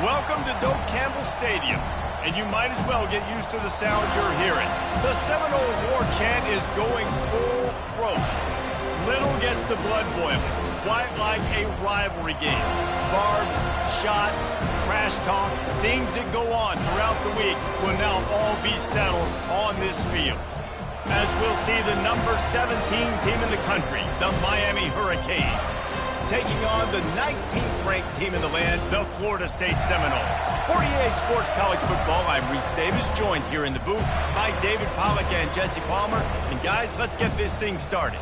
Welcome to Doak Campbell Stadium, and you might as well get used to the sound you're hearing. The Seminole War chant is going full throat. Little gets the blood boiling, quite like a rivalry game. Barbs, shots, trash talk, things that go on throughout the week will now all be settled on this field. As we'll see the number 17 team in the country, the Miami Hurricanes, taking on the 19th ranked team in the land, the Florida State Seminoles. For EA Sports College Football, I'm Reese Davis, joined here in the booth by David Pollack and Jesse Palmer. And guys, let's get this thing started.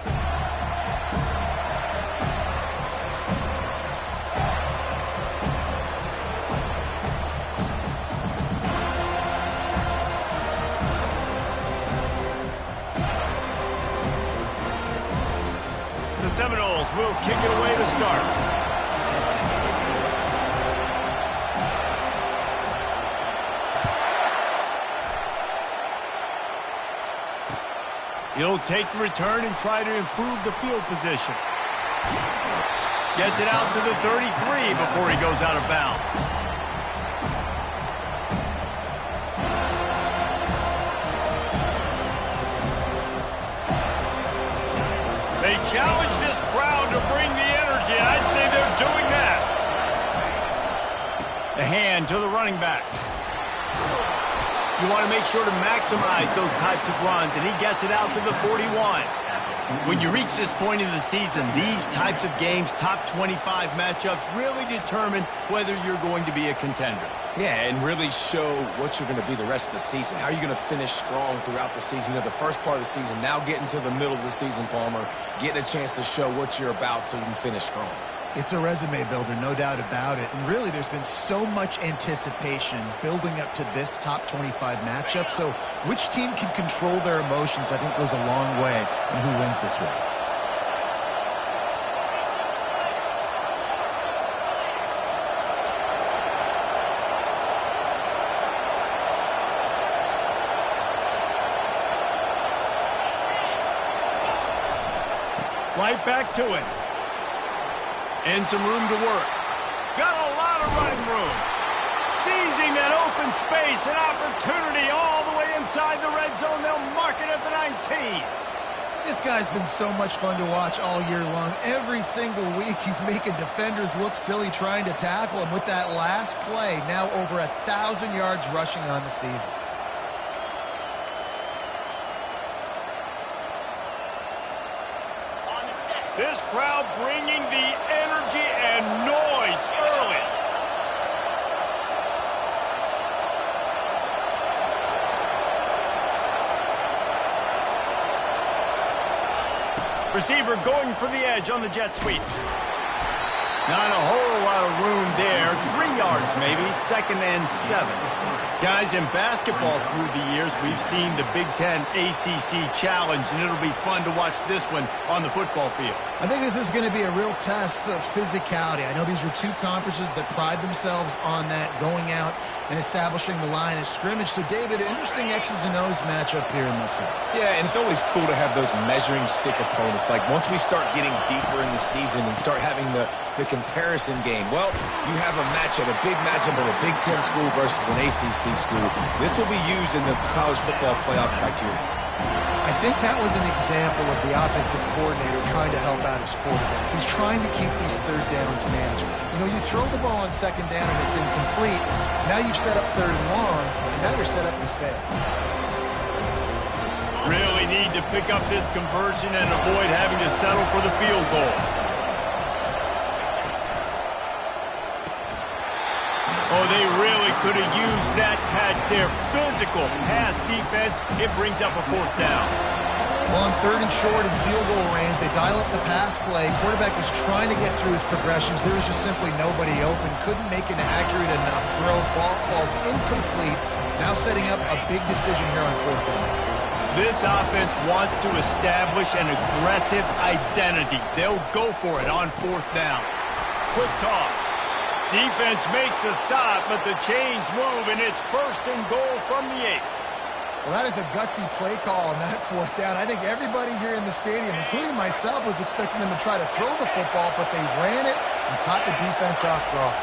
The Seminoles will kick it away to start. He'll take the return and try to improve the field position. Gets it out to the 33 before he goes out of bounds. They challenge this crowd to bring the energy, and I'd say they're doing that. The hand to the running back. You want to make sure to maximize those types of runs, and he gets it out to the 41. When you reach this point in the season, these types of games, top 25 matchups, really determine whether you're going to be a contender. Yeah, and really show what you're going to be the rest of the season. How are you going to finish strong throughout the season? You know, the first part of the season, now getting to the middle of the season, Palmer, getting a chance to show what you're about so you can finish strong. It's a resume builder, no doubt about it. And really, there's been so much anticipation building up to this top 25 matchup. So which team can control their emotions, I think, goes a long way in who wins this one. Right back to it. And some room to work. Got a lot of running room. Seizing that open space, an opportunity all the way inside the red zone. They'll mark it at the 19. This guy's been so much fun to watch all year long. Every single week, he's making defenders look silly trying to tackle him. With that last play, now over 1,000 yards rushing on the season. This crowd bringing the energy and noise early. Receiver going for the edge on the jet sweep. Not a whole lot of room there. 3 yards maybe, 2nd and 7. Guys, in basketball through the years, we've seen the Big Ten ACC Challenge, and it'll be fun to watch this one on the football field. I think this is going to be a real test of physicality. I know these are two conferences that pride themselves on that, going out and establishing the line of scrimmage. So, David, interesting X's and O's matchup here in this one. Yeah, and it's always cool to have those measuring stick opponents. Like, once we start getting deeper in the season and start having the comparison game, well, you have a matchup, a big matchup of a Big Ten school versus an ACC school. This will be used in the college football playoff criteria. I think that was an example of the offensive coordinator trying to help out his quarterback. He's trying to keep these third downs manageable. You know, you throw the ball on 2nd down and it's incomplete. Now you've set up 3rd and long, and now you're set up to fail. Really need to pick up this conversion and avoid having to settle for the field goal. Oh, they really could have used that catch there. Physical pass defense. It brings up a 4th down. Well, on 3rd and short and field goal range, they dial up the pass play. Quarterback was trying to get through his progressions. There was just simply nobody open. Couldn't make an accurate enough throw. Ball falls incomplete. Now setting up a big decision here on 4th down. This offense wants to establish an aggressive identity. They'll go for it on 4th down. Quick toss. Defense makes a stop, but the chains move, and it's 1st and goal from the 8. Well, that is a gutsy play call on that 4th down. I think everybody here in the stadium, including myself, was expecting them to try to throw the football, but they ran it and caught the defense off guard.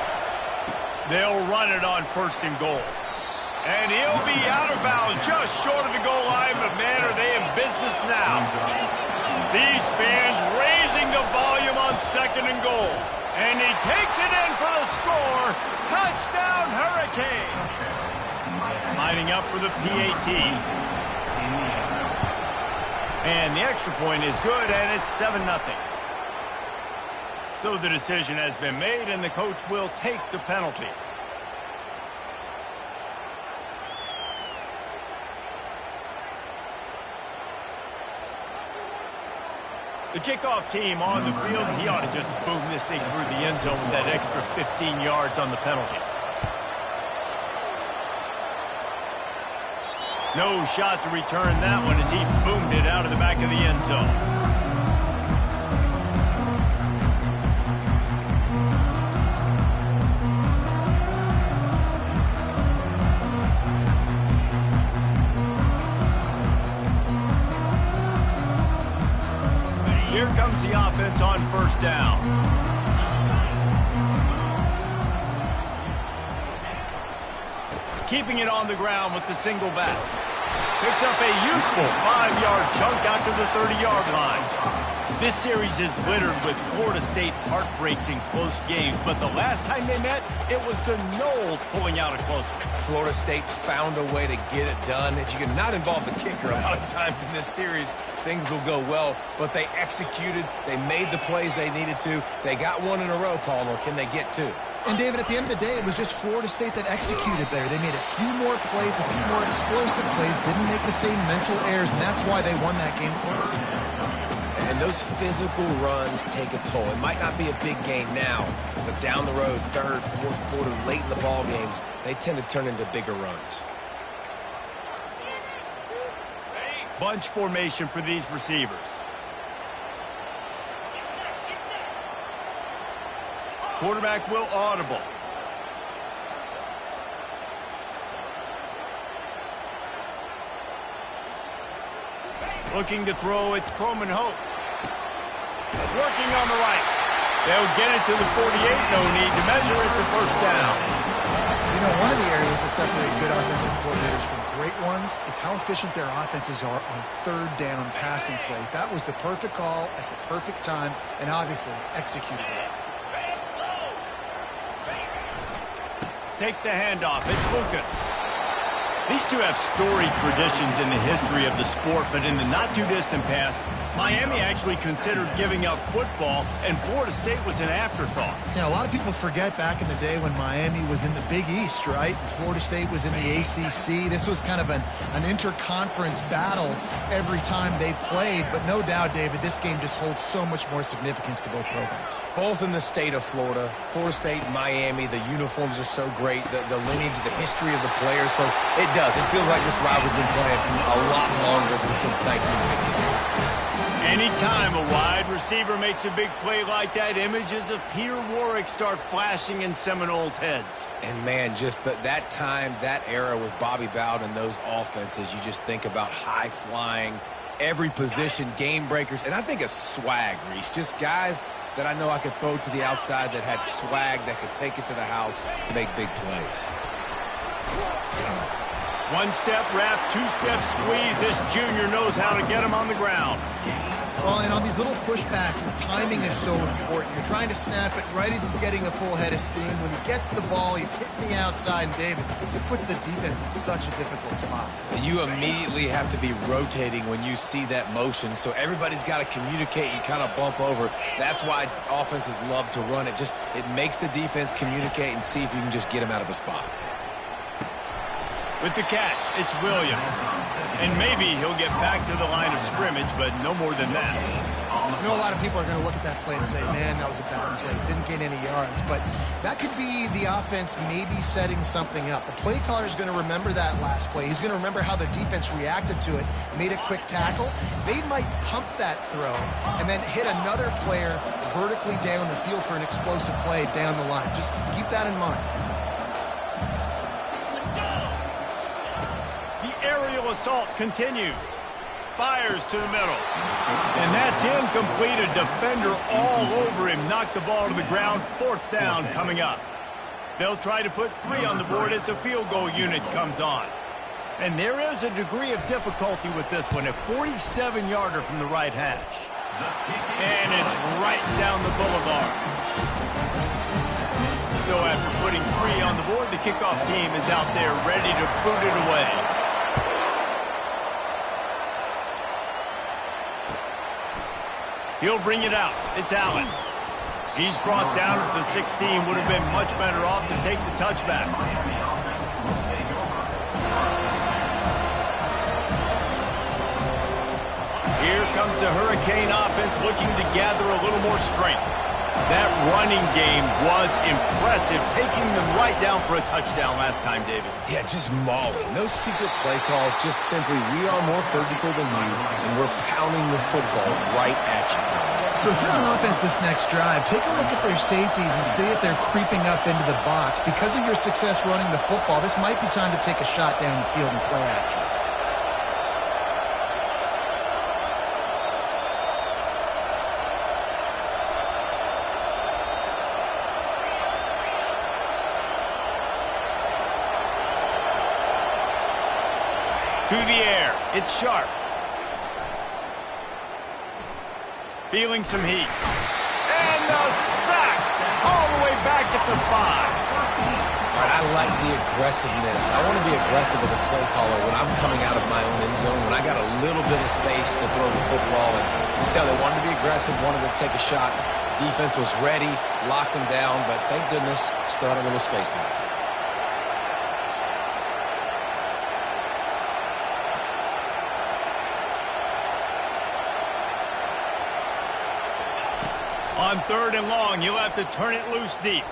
They'll run it on 1st and goal. And he'll be out of bounds just short of the goal line, but man, are they in business now. These fans raising the volume on 2nd and goal. And he takes it in for the score. Touchdown, Hurricane. Lining up for the PAT. And the extra point is good, and it's 7-0. So the decision has been made, and the coach will take the penalty. The kickoff team on the field, he ought to just boom this thing through the end zone with that extra 15 yards on the penalty. No shot to return that one as he boomed it out of the back of the end zone. Here comes the offense on 1st down. Keeping it on the ground with the single back. Picks up a useful 5-yard chunk out to the 30-yard line. This series is littered with Florida State heartbreaks in close games, but the last time they met, it was the Noles pulling out a close one. Florida State found a way to get it done. If you can not involve the kicker a lot of times in this series, things will go well. But they executed. They made the plays they needed to. They got one in a row, Palmer. Can they get two? And, David, at the end of the day, it was just Florida State that executed there. They made a few more plays, a few more explosive plays, didn't make the same mental errors, and that's why they won that game close. And those physical runs take a toll. It might not be a big game now, but down the road, 3rd, 4th quarter, late in the ball games, they tend to turn into bigger runs. Bunch formation for these receivers. Quarterback will audible. Looking to throw, it's Croman Hope. Working on the right. They'll get it to the 48. No need to measure. It's a 1st down. You know, one of the areas that separate good offensive coordinators from great ones is how efficient their offenses are on 3rd down passing plays. That was the perfect call at the perfect time and obviously executed well. Takes the handoff. It's Lucas. These two have storied traditions in the history of the sport, but in the not-too-distant past, Miami actually considered giving up football, and Florida State was an afterthought. Yeah, a lot of people forget back in the day when Miami was in the Big East, right? And Florida State was in the ACC. This was kind of an interconference battle every time they played, but no doubt, David, this game just holds so much more significance to both programs. Both in the state of Florida, Florida State, Miami, the uniforms are so great, the lineage, the history of the players, so it does. It feels like this rivalry's been playing a lot longer than since 1950. Anytime a wide receiver makes a big play like that, images of Peter Warrick start flashing in Seminoles' heads. And, man, just that time, that era with Bobby Bowden and those offenses, you just think about high-flying, every position, game breakers, and I think a swag, Reese. Just guys that I know I could throw to the outside that had swag, that could take it to the house, make big plays. One-step wrap, two-step squeeze. This junior knows how to get him on the ground. Well, and on these little push passes, timing is so important. You're trying to snap it right as he's getting a full head of steam. When he gets the ball, he's hitting the outside, and David, it puts the defense in such a difficult spot. You immediately have to be rotating when you see that motion, so everybody's got to communicate. You kind of bump over. That's why offenses love to run it. It makes the defense communicate and see if you can just get him out of a spot. With the catch, it's Williams. And maybe he'll get back to the line of scrimmage, but no more than that. I know a lot of people are going to look at that play and say, man, that was a bad play. Didn't gain any yards. But that could be the offense maybe setting something up. The play caller is going to remember that last play. He's going to remember how the defense reacted to it, made a quick tackle. They might pump that throw and then hit another player vertically down the field for an explosive play down the line. Just keep that in mind. Aerial assault continues. Fires to the middle. And that's incomplete. A defender all over him. Knocked the ball to the ground. 4th down coming up. They'll try to put 3 on the board as the field goal unit comes on. And there is a degree of difficulty with this one, a 47-yarder from the right hash. And it's right down the boulevard. So after putting 3 on the board, the kickoff team is out there ready to boot it away. He'll bring it out. It's Allen. He's brought down at the 16. Would have been much better off to take the touchback. Here comes the Hurricane offense looking to gather a little more strength. That running game was impressive, taking them right down for a touchdown last time, David. Yeah, just mauling. No secret play calls, just simply we are more physical than you, and we're pounding the football right at you. So if you're on offense this next drive, take a look at their safeties and see if they're creeping up into the box. Because of your success running the football, this might be time to take a shot down the field and play action. To the air. It's Sharp. Feeling some heat. And the sack all the way back at the 5. All right, I like the aggressiveness. I want to be aggressive as a play caller when I'm coming out of my own end zone, when I got a little bit of space to throw the football. And you can tell they wanted to be aggressive, wanted to take a shot. Defense was ready, locked them down, but thank goodness, still had a little space left. On 3rd and long, you'll have to turn it loose deep.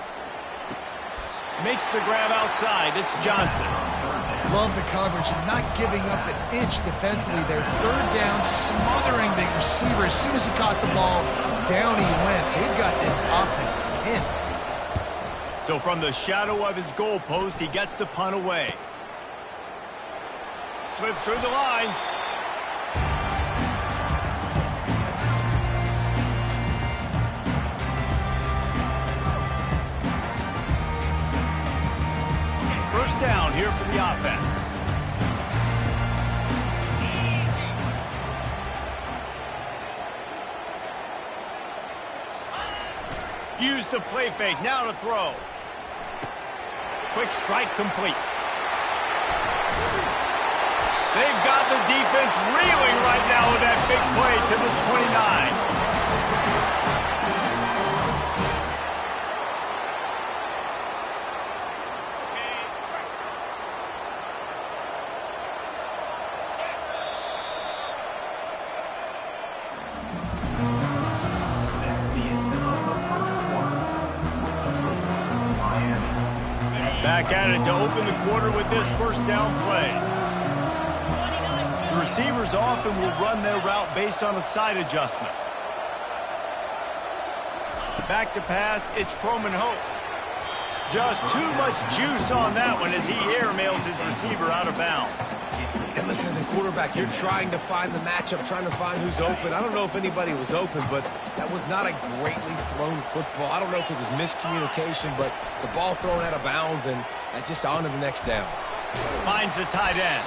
Makes the grab outside. It's Johnson. Love the coverage and not giving up an inch defensively. Their 3rd down, smothering the receiver. As soon as he caught the ball, down he went. They've got this offense pinned. So from the shadow of his goal post, he gets the punt away. Slips through the line. First down here for the offense. Use the play fake. Now to throw. Quick strike complete. They've got the defense reeling right now with that big play to the 29. Back at it to open the quarter with this first down play. The receivers often will run their route based on a side adjustment. Back to pass, it's Croman Hope. Just too much juice on that one as he airmails his receiver out of bounds. And listen, as a quarterback, you're trying to find the matchup, trying to find who's open. I don't know if anybody was open, but that was not a greatly thrown football. I don't know if it was miscommunication, but the ball thrown out of bounds and just on to the next down. Finds the tight end.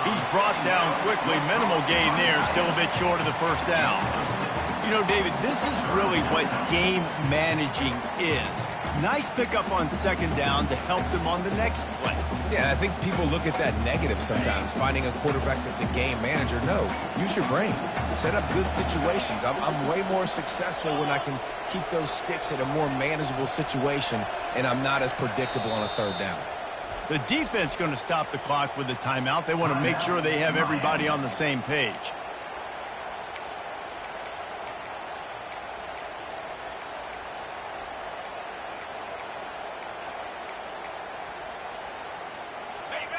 He's brought down quickly. Minimal gain there, still a bit short of the first down. You know, David, this is really what game managing is. Nice pickup on 2nd down to help them on the next play. Yeah, I think people look at that negative sometimes, finding a quarterback that's a game manager. No, use your brain. Set up good situations. I'm way more successful when I can keep those sticks in a more manageable situation, and I'm not as predictable on a 3rd down. The defense going to stop the clock with a timeout. They want to make sure they have everybody on the same page.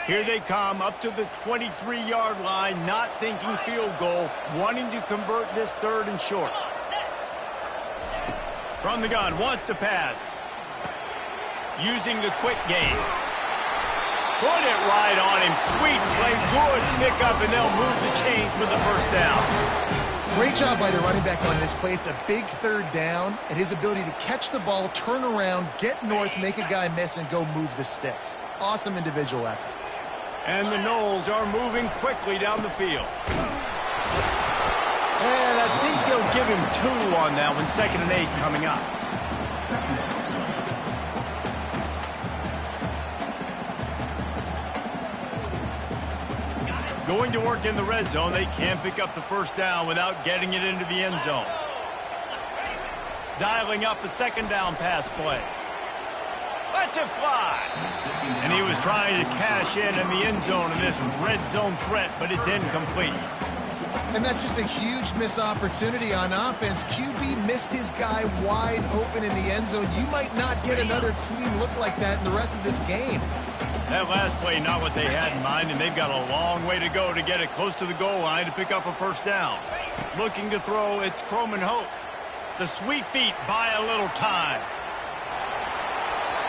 Here they come up to the 23-yard line, not thinking field goal, wanting to convert this 3rd and short. From the gun, wants to pass. Using the quick game. Put it right on him. Sweet play, good pickup, and they'll move the chains with the first down. Great job by the running back on this play. It's a big third down, and his ability to catch the ball, turn around, get north, make a guy miss, and go move the sticks. Awesome individual effort. And the Noles are moving quickly down the field. And I think they'll give him 2 on that one. 2nd and 8 coming up. Going to work in the red zone. They can't pick up the first down without getting it into the end zone. Dialing up a 2nd down pass play. Lets it fly. And he was trying to cash in the end zone in this red zone threat, but it's incomplete. And that's just a huge missed opportunity on offense. QB missed his guy wide open in the end zone. You might not get another clean look like that in the rest of this game. That last play, not what they had in mind, and they've got a long way to go to get it close to the goal line to pick up a first down. Looking to throw, it's Croman Hope. The sweet feet buy a little time.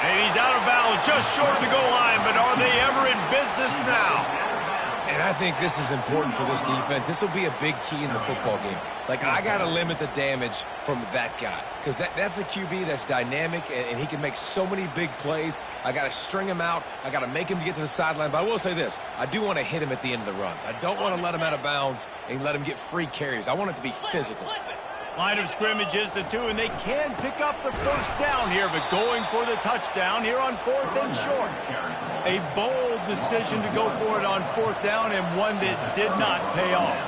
And he's out of bounds just short of the goal line, but are they ever in business now? And I think this is important for this defense. This will be a big key in the football game. Like, I got to limit the damage from that guy because that's a QB that's dynamic, and he can make so many big plays. I got to string him out. I got to make him get to the sideline. But I will say this. I do want to hit him at the end of the runs. I don't want to let him out of bounds and let him get free carries. I want it to be physical. Line of scrimmage is the 2, and they can pick up the first down here, but going for the touchdown here on 4th and short. A bold decision to go for it on 4th down, and one that did not pay off.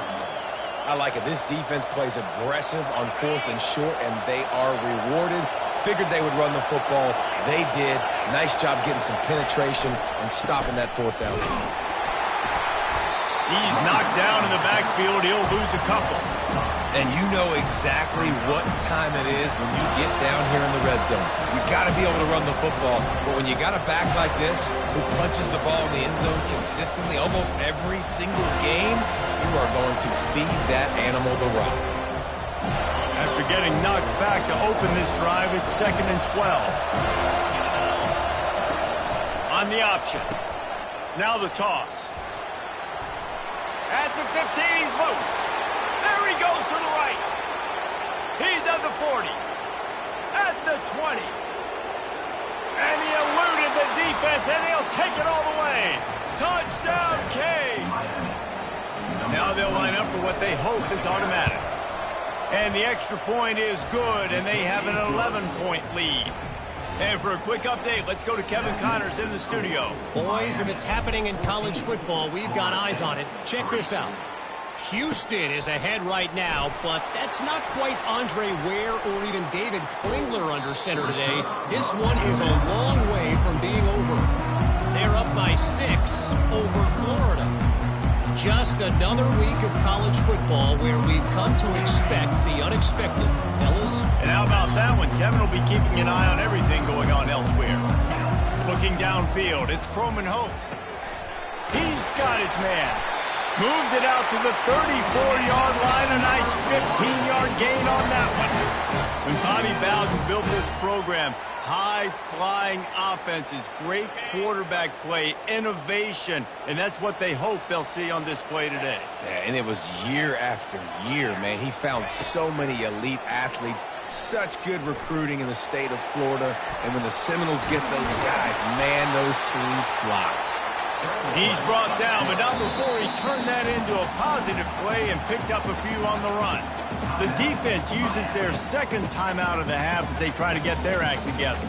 I like it. This defense plays aggressive on 4th and short, and they are rewarded. Figured they would run the football. They did. Nice job getting some penetration and stopping that 4th down. He's knocked down in the backfield. He'll lose a couple. And you know exactly what time it is when you get down here in the red zone. You got to be able to run the football. But when you got a back like this who punches the ball in the end zone consistently almost every single game, you are going to feed that animal the rock. After getting knocked back to open this drive, it's 2nd and 12. On the option. Now the toss. At the 15, he's loose. There he goes to the right. He's at the 40. At the 20. And he eluded the defense, and he'll take it all the way. Touchdown, Canes. Now they'll line up for what they hope is automatic. And the extra point is good, and they have an 11-point lead. And for a quick update, let's go to Kevin Connors in the studio. Boys, if it's happening in college football, we've got eyes on it. Check this out. Houston is ahead right now, but that's not quite Andre Ware or even David Klingler under center today. This one is a long way from being over. They're up by 6 over Florida. Just another week of college football where we've come to expect the unexpected, fellas. And how about that one? Kevin will be keeping an eye on everything going on elsewhere. Looking downfield, it's Croman Hope. He's got his man. Moves it out to the 34-yard line. A nice 15-yard gain on that one. When Bobby Bowden built this program, high-flying offenses, great quarterback play, innovation, and that's what they hope they'll see on display today. Yeah, and it was year after year, man. He found so many elite athletes, such good recruiting in the state of Florida, and when the Seminoles get those guys, man, those teams fly. He's brought down, but not before he turned that into a positive play and picked up a few on the run. The defense uses their second timeout of the half as they try to get their act together.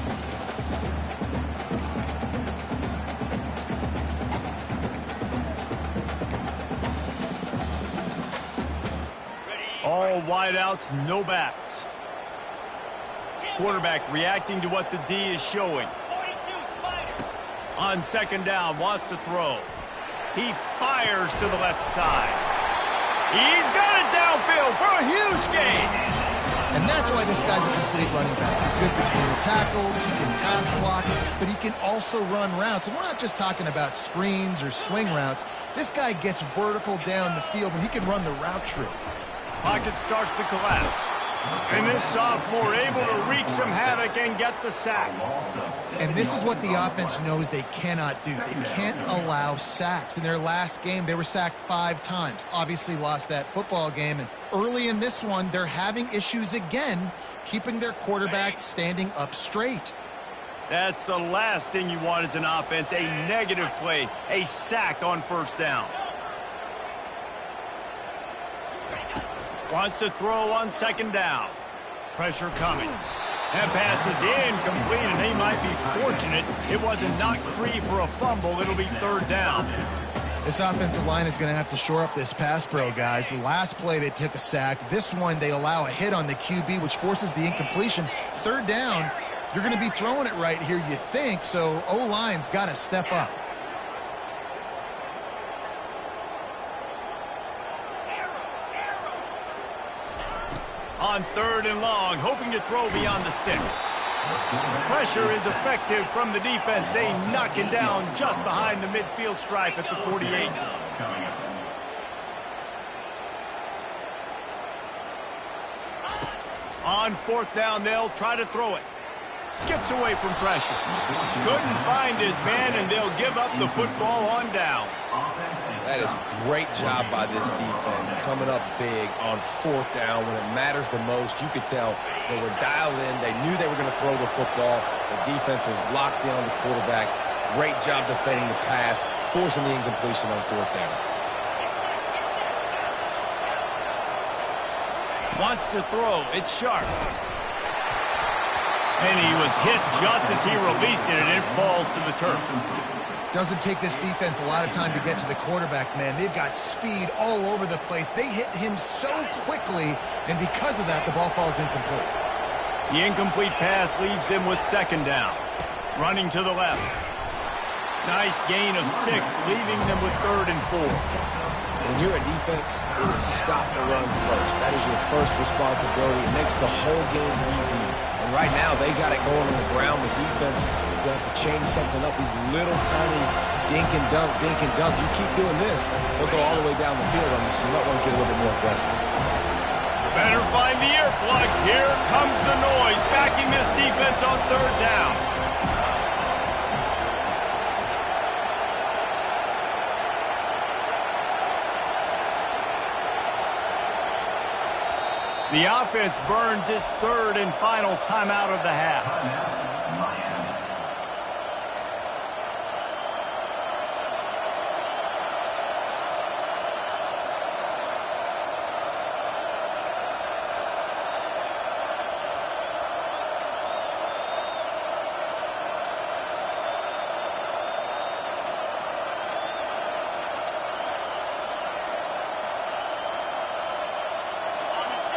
All wideouts, no backs. Quarterback reacting to what the D is showing. On 2nd down, wants to throw. He fires to the left side. He's got it downfield for a huge gain. And that's why this guy's a complete running back. He's good between the tackles, he can pass block, but he can also run routes. And we're not just talking about screens or swing routes. This guy gets vertical down the field, and he can run the route tree. Pocket starts to collapse. And this sophomore able to wreak some havoc and get the sack. And this is what the offense knows they cannot do. They can't allow sacks. In their last game, they were sacked 5 times. Obviously lost that football game. And early in this one, they're having issues again, keeping their quarterback standing up straight. That's the last thing you want as an offense, a negative play, a sack on first down. Wants to throw on second down. Pressure coming. That pass is incomplete, and they might be fortunate it wasn't knocked free for a fumble. It'll be third down. This offensive line is going to have to shore up this pass pro, guys. The last play they took a sack. This one they allow a hit on the QB, which forces the incompletion. Third down, you're going to be throwing it right here, you think, so O-line's got to step up. On third and long, hoping to throw beyond the sticks. Pressure is effective from the defense. They knock it down just behind the midfield stripe at the 48. On fourth down, they'll try to throw it. Skips away from pressure. Couldn't find his man, and they'll give up the football on downs. That is great job by this defense, coming up big on fourth down when it matters the most. You could tell they were dialed in. They knew they were going to throw the football. The defense was locked in on the quarterback. Great job defending the pass, forcing the incompletion on fourth down. Wants to throw. It's Sharp. And he was hit just as he released it, and it falls to the turf. Doesn't take this defense a lot of time to get to the quarterback, man. They've got speed all over the place. They hit him so quickly, and because of that, the ball falls incomplete. The incomplete pass leaves them with second down. Running to the left. Nice gain of 6, leaving them with third and 4. When you're a defense, it is stop the run first. That is your first responsibility. It makes the whole game easy. And right now, they got it going on the ground. The defense is going to have to change something up. These little tiny dink and dunk, dink and dunk. You keep doing this, they'll go all the way down the field on you, so you might want to get a little bit more aggressive. Better find the earplugs. Here comes the noise, backing this defense on third down. The offense burns its third and final timeout of the half.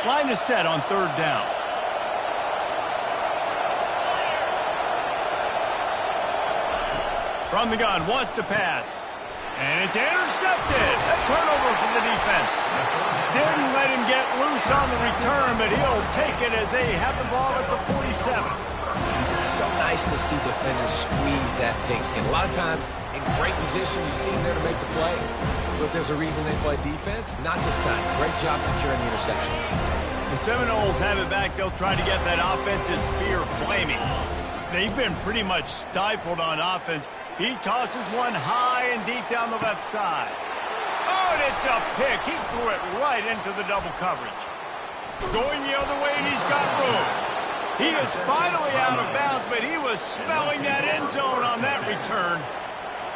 Line is set on third down. From the gun, wants to pass. And it's intercepted. A turnover from the defense. Didn't let him get loose on the return, but he'll take it as they have the ball at the 47. It's so nice to see defenders squeeze that pigskin. A lot of times, in great position, you see him there to make the play. But there's a reason they play defense. Not this time. Great job securing the interception. The Seminoles have it back. They'll try to get that offensive spear flaming. They've been pretty much stifled on offense. He tosses one high and deep down the left side. Oh, and it's a pick. He threw it right into the double coverage. Going the other way, and he's got room. He is finally out of bounds, but he was smelling that end zone on that return.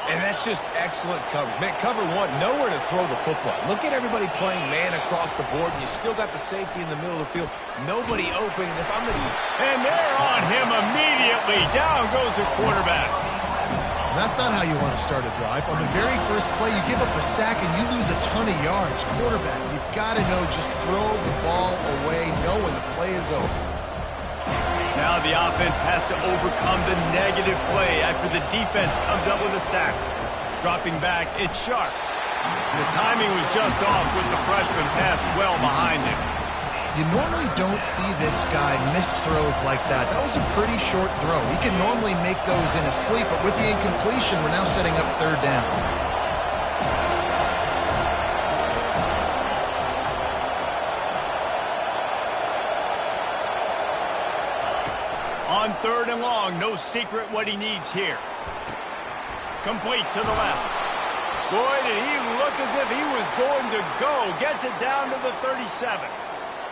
And that's just excellent coverage. Man, cover one, nowhere to throw the football. Look at everybody playing man across the board. You still got the safety in the middle of the field. Nobody open, and if I'm the... And they're on him immediately. Down goes the quarterback. That's not how you want to start a drive. On the very first play, you give up a sack and you lose a ton of yards. Quarterback, you've got to know, just throw the ball away, know when the play is over. Now the offense has to overcome the negative play after the defense comes up with a sack. Dropping back, it's Sharp. The timing was just off with the freshman pass well behind him. You normally don't see this guy miss throws like that. That was a pretty short throw. He can normally make those in his sleep, but with the incompletion, we're now setting up third down. On 3rd and long, no secret what he needs here. Complete to the left. Boy, did he look as if he was going to go. Gets it down to the 37.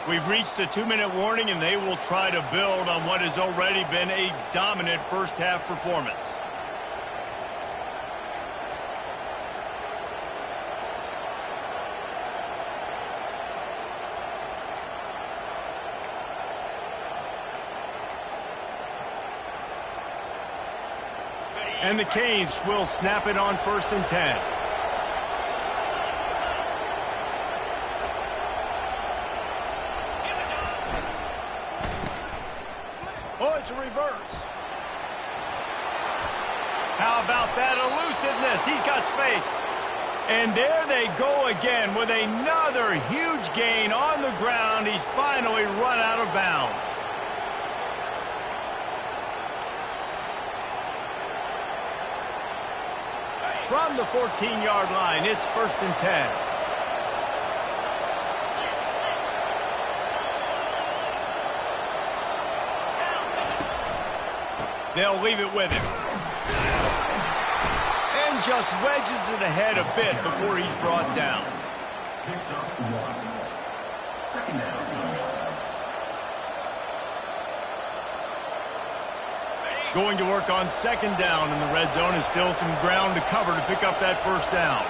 We've reached the 2-minute warning, and they will try to build on what has already been a dominant first-half performance. And the Canes will snap it on 1st and 10. Oh, it's a reverse. How about that elusiveness? He's got space. And there they go again with another huge gain on the ground. He's finally run out of bounds. From the 14-yard line, it's 1st and 10. They'll leave it with him. And just wedges it ahead a bit before he's brought down. Picks up 1. 2nd down. Going to work on 2nd down in the red zone. Is still some ground to cover to pick up that 1st down.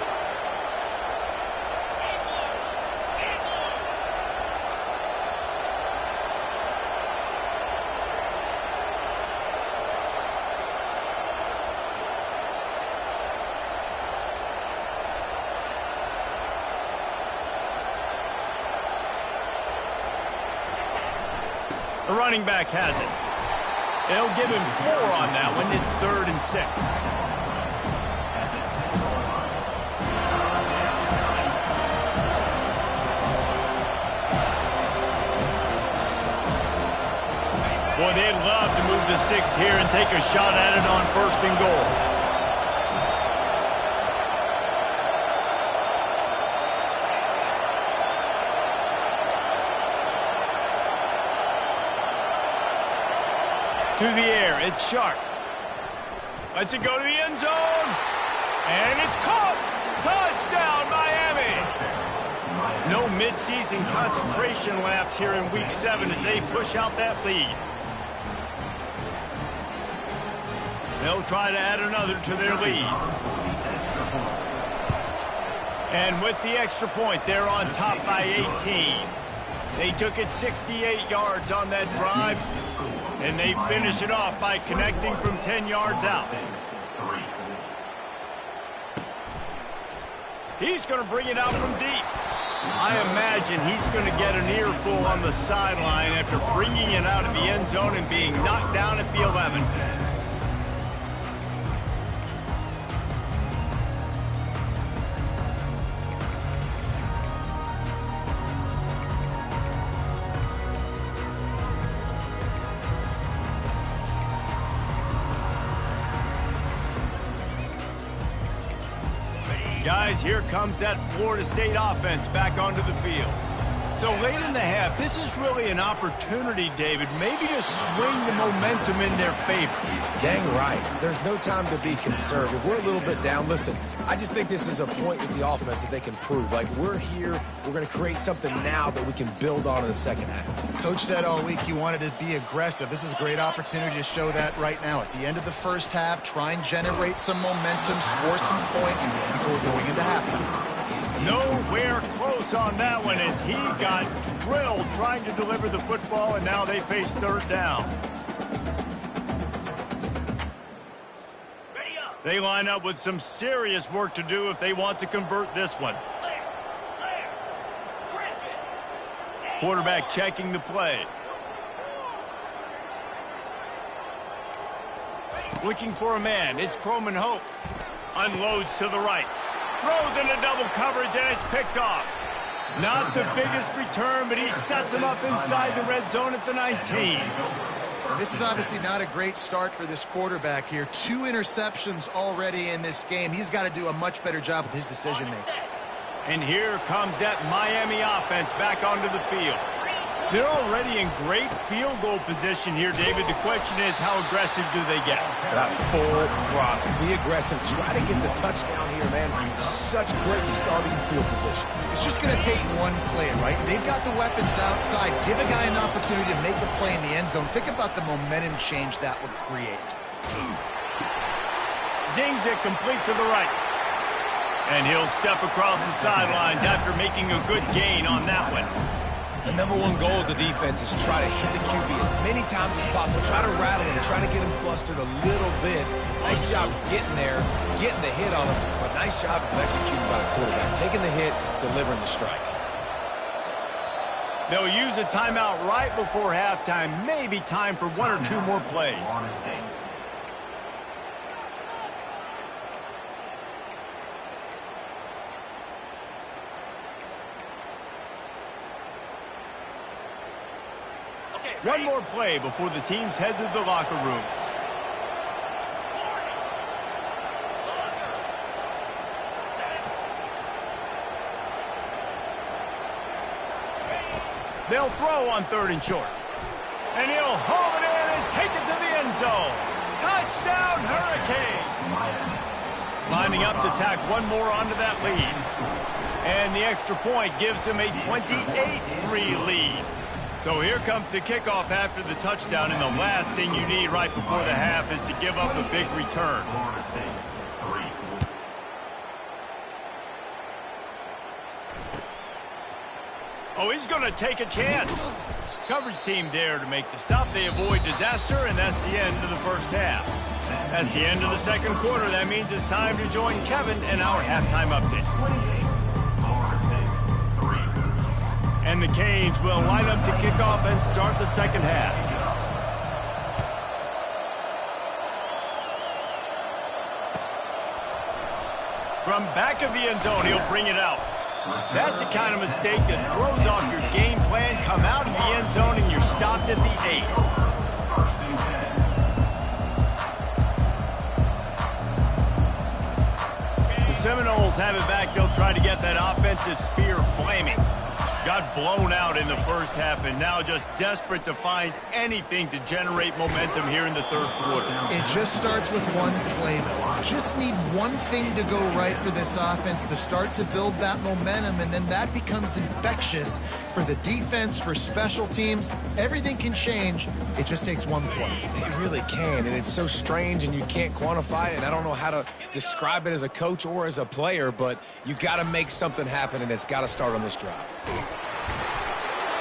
The running back has it. They'll give him 4 on that one. It's 3rd and 6. Boy, they'd love to move the sticks here and take a shot at it on 1st and goal. To the air, it's Sharp. Lets it go to the end zone. And it's caught. Touchdown, Miami. No midseason concentration lapse here in Week 7 as they push out that lead. They'll try to add another to their lead. And with the extra point, they're on top by 18. They took it 68 yards on that drive. And they finish it off by connecting from 10 yards out. He's going to bring it out from deep. I imagine he's going to get an earful on the sideline after bringing it out of the end zone and being knocked down at the 11. Guys, here comes that Florida State offense back onto the field. So late in the half, this is really an opportunity, David, maybe to swing the momentum in their favor. Dang right. There's no time to be conservative. We're a little bit down. Listen, I just think this is a point with the offense that they can prove. Like, we're here, we're going to create something now that we can build on in the second half. Coach said all week he wanted to be aggressive. This is a great opportunity to show that right now. At the end of the first half, try and generate some momentum, score some points before going into halftime. Nowhere close on that one as he got drilled trying to deliver the football, and now they face 3rd down. They line up with some serious work to do if they want to convert this one. Quarterback checking the play. Looking for a man. It's Croman Hope. Unloads to the right. Throws into double coverage, and it's picked off. Not the biggest return, but he sets him up inside the red zone at the 19. This is obviously not a great start for this quarterback here. 2 interceptions already in this game. He's got to do a much better job with his decision-making. And here comes that Miami offense back onto the field. They're already in great field goal position here, David. The question is, how aggressive do they get? Full throttle. Be aggressive. Try to get the touchdown here, man. Such great starting field position. It's just going to take one play, right? They've got the weapons outside. Give a guy an opportunity to make a play in the end zone. Think about the momentum change that would create. Zings it complete to the right. And he'll step across the sidelines after making a good gain on that one. The number one goal as a defense is try to hit the QB as many times as possible. Try to rattle him, try to get him flustered a little bit. Nice job getting there, getting the hit on him, but nice job of executing by the quarterback. Taking the hit, delivering the strike. They'll use a timeout right before halftime. Maybe time for one or two more plays. One more play before the teams head to the locker rooms. They'll throw on 3rd and short. And he'll haul it in and take it to the end zone. Touchdown, Hurricane! Lining up to tack one more onto that lead. And the extra point gives him a 28-3 lead. So here comes the kickoff after the touchdown, and the last thing you need right before the half is to give up a big return. Oh, he's going to take a chance. Coverage team there to make the stop. They avoid disaster, and that's the end of the first half. That's the end of the second quarter. That means it's time to join Kevin and our halftime update. And the Canes will line up to kick off and start the second half. From back of the end zone, he'll bring it out. That's the kind of mistake that throws off your game plan. Come out of the end zone and you're stopped at the 8. The Seminoles have it back. They'll try to get that offensive spear flaming. Got blown out in the first half and now just desperate to find anything to generate momentum here in the third quarter. It just starts with one play, though. Just need one thing to go right for this offense to start to build that momentum, and then that becomes infectious for the defense, for special teams. Everything can change. It just takes one play. It really can, and it's so strange, and you can't quantify it, and I don't know how to describe it as a coach or as a player, but you got to make something happen, and it's got to start on this drive.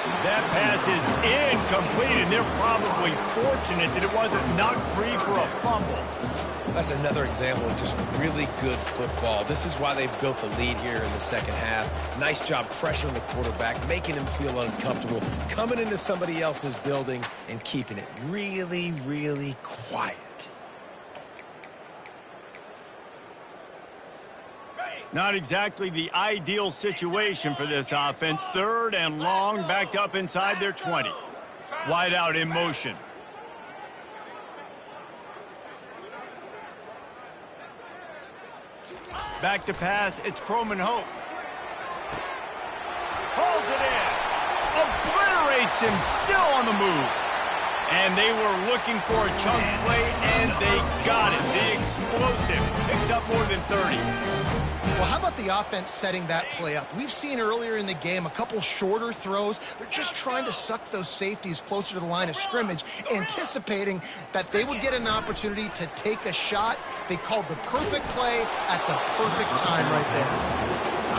That pass is incomplete, and they're probably fortunate that it wasn't knocked free for a fumble. That's another example of just really good football. This is why they've built the lead here in the second half. Nice job pressuring the quarterback, making him feel uncomfortable, coming into somebody else's building and keeping it really, really quiet. Not exactly the ideal situation for this offense. 3rd and long, backed up inside their 20. Wide out in motion. Back to pass, it's Croman Hope. Hauls it in. Obliterates him, still on the move. And they were looking for a chunk play, and they got it. The explosive picks up more than 30. Well, how about the offense setting that play up? We've seen earlier in the game a couple shorter throws. They're just trying to suck those safeties closer to the line of scrimmage, anticipating that they would get an opportunity to take a shot. They called the perfect play at the perfect time right there.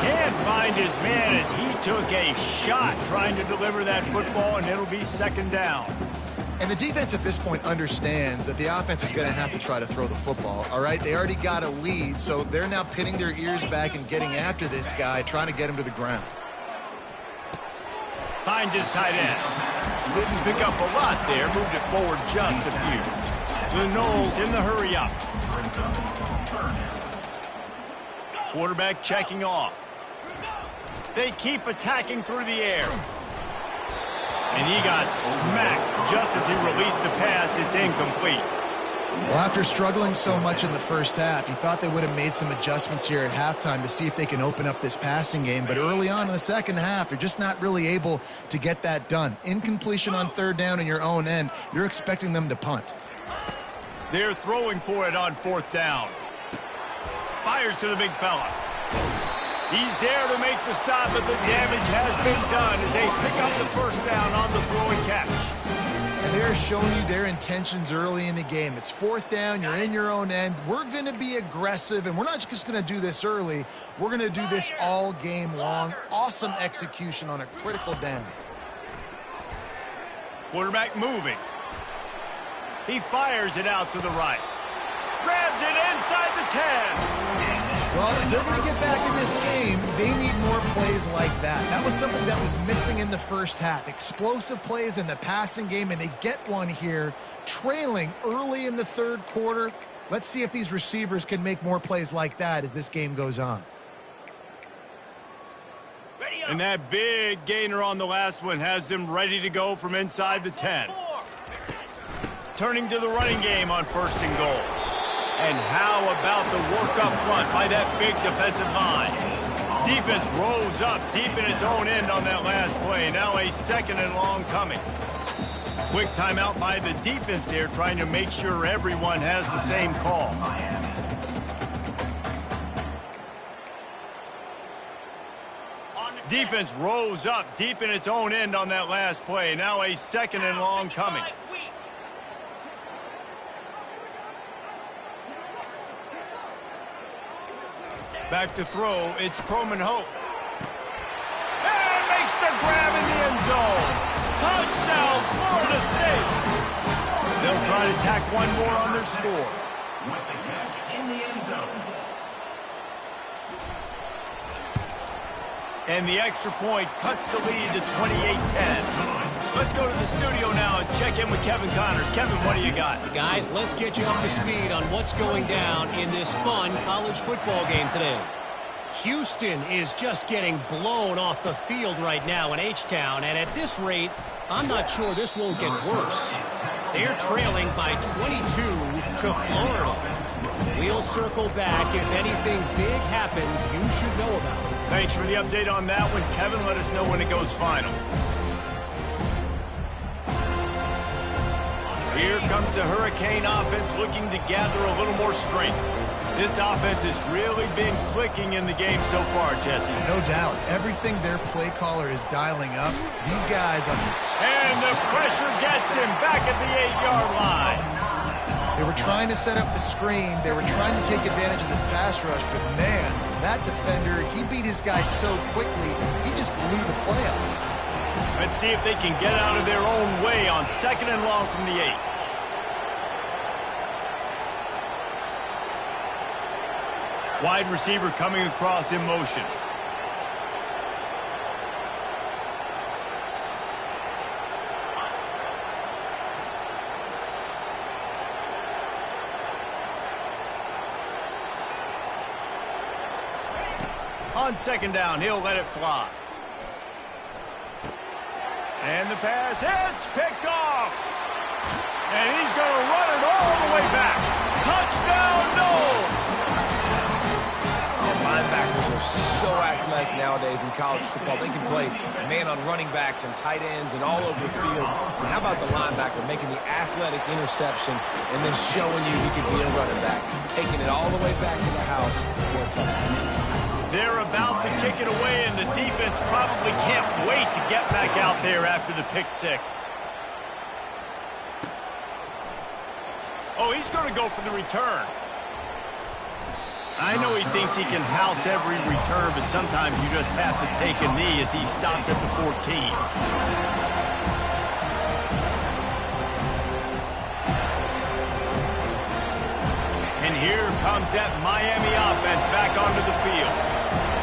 Can't find his man as he took a shot trying to deliver that football, and it'll be 2nd down. And the defense at this point understands that the offense is going to have to try to throw the football, all right? They already got a lead, so they're now pinning their ears back and getting after this guy, trying to get him to the ground. Finds his tight end. Didn't pick up a lot there, moved it forward just a few. The Noles in the hurry up. Quarterback checking off. They keep attacking through the air. And he got smacked just as he released the pass. It's incomplete. Well, after struggling so much in the first half, you thought they would have made some adjustments here at halftime to see if they can open up this passing game. But early on in the second half, they're just not really able to get that done. Incompletion on third down in your own end, you're expecting them to punt. They're throwing for it on fourth down. Fires to the big fella. He's there to make the stop, but the damage has been done as they pick up the first down on the throw and catch. And they're showing you their intentions early in the game. It's fourth down, you're in your own end. We're going to be aggressive, and we're not just going to do this early. We're going to do this all game long. Awesome execution on a critical down. Quarterback moving. He fires it out to the right. Grabs it inside the 10. Well, if they're going to get back in this game, they need more plays like that. That was something that was missing in the first half. Explosive plays in the passing game, and they get one here, trailing early in the third quarter. Let's see if these receivers can make more plays like that as this game goes on. And that big gainer on the last one has them ready to go from inside the 10. Turning to the running game on first and goal. And how about the work up front by that big defensive line? Defense rose up deep in its own end on that last play. Now a second and long coming. Quick timeout by the defense there, trying to make sure everyone has the same call. Defense rose up deep in its own end on that last play. Now a second and long coming. Back to throw, it's Croman Hope. And makes the grab in the end zone. Touchdown, Florida State. They'll try to tack one more on their score. With the catch in the end zone. And the extra point cuts the lead to 28-10. Let's go to the studio now and check in with Kevin Connors. Kevin, what do you got? Guys, let's get you up to speed on what's going down in this fun college football game today. Houston is just getting blown off the field right now in H-Town, and at this rate, I'm not sure this won't get worse. They're trailing by 22 to Florida. We'll circle back. If anything big happens, you should know about it. Thanks for the update on that one, Kevin. Let us know when it goes final. Here comes the Hurricane offense looking to gather a little more strength. This offense has really been clicking in the game so far, Jesse. No doubt. Everything their play caller is dialing up, these guys are... And the pressure gets him back at the 8-yard line. They were trying to set up the screen. They were trying to take advantage of this pass rush, but man, that defender, he beat his guy so quickly, he just blew the play up. Let's see if they can get out of their own way on second and long from the 8. Wide receiver coming across in motion. On second down, he'll let it fly. And the pass hits, picked off. And he's going to run it all the way back. Touchdown, no! Linebackers are so athletic nowadays in college football. They can play man on running backs and tight ends and all over the field. And how about the linebacker making the athletic interception and then showing you he can be a running back, taking it all the way back to the house for a touchdown. They're about to kick it away, and the defense probably can't wait to get back out there after the pick six. Oh, he's going to go for the return. I know he thinks he can house every return, but sometimes you just have to take a knee as he stopped at the 14. And here comes that Miami offense back onto the field.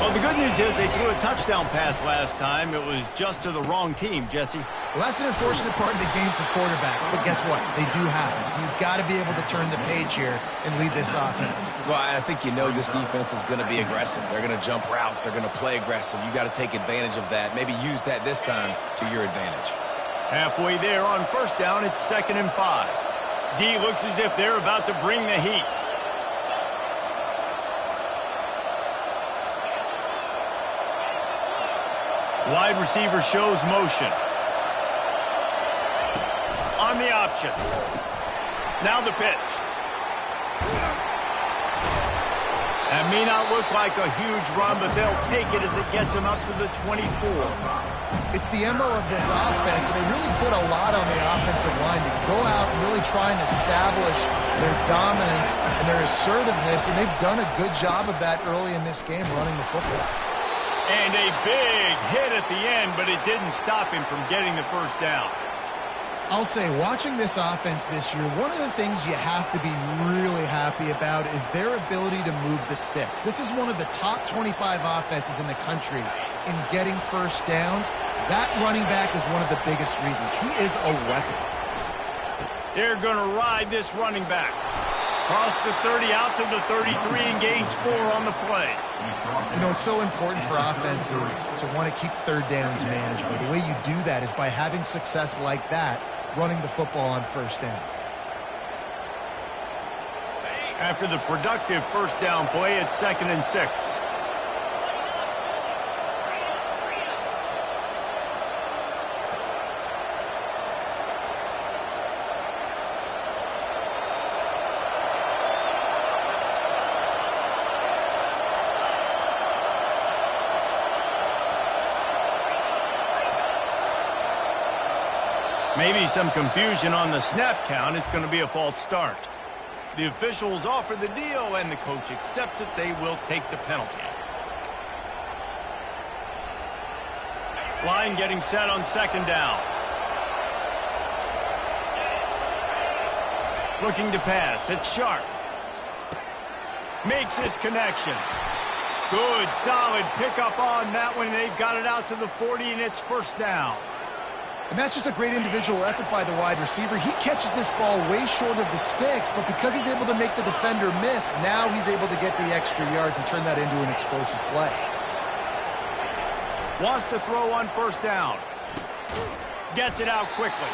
Well, the good news is they threw a touchdown pass last time. It was just to the wrong team, Jesse. Well, that's an unfortunate part of the game for quarterbacks, but guess what? They do happen. So you've got to be able to turn the page here and lead this offense. Well, I think you know this defense is going to be aggressive. They're going to jump routes. They're going to play aggressive. You got to take advantage of that. Maybe use that this time to your advantage. Halfway there on first down, it's 2nd and 5. D looks as if they're about to bring the heat. Wide receiver shows motion. On the option. Now the pitch. That may not look like a huge run, but they'll take it as it gets them up to the 24. It's the MO of this offense, and they really put a lot on the offensive line to go out and really try and establish their dominance and their assertiveness, and they've done a good job of that early in this game, running the football. And a big hit at the end, but it didn't stop him from getting the first down. I'll say, watching this offense this year, one of the things you have to be really happy about is their ability to move the sticks. This is one of the top 25 offenses in the country in getting first downs. That running back is one of the biggest reasons. He is a weapon. They're going to ride this running back. Cross the 30 out to the 33 and gains 4 on the play. You know, it's so important for offenses to want to keep third downs manageable. The way you do that is by having success like that, running the football on first down. After the productive first down play, it's 2nd and 6. Maybe some confusion on the snap count. It's going to be a false start. The officials offer the deal, and the coach accepts it. They will take the penalty. Line getting set on 2nd down. Looking to pass. It's Sharp. Makes his connection. Good, solid pickup on that one. They've got it out to the 40, and it's first down. And that's just a great individual effort by the wide receiver. He catches this ball way short of the sticks, but because he's able to make the defender miss, now he's able to get the extra yards and turn that into an explosive play. Wants to throw on first down. Gets it out quickly.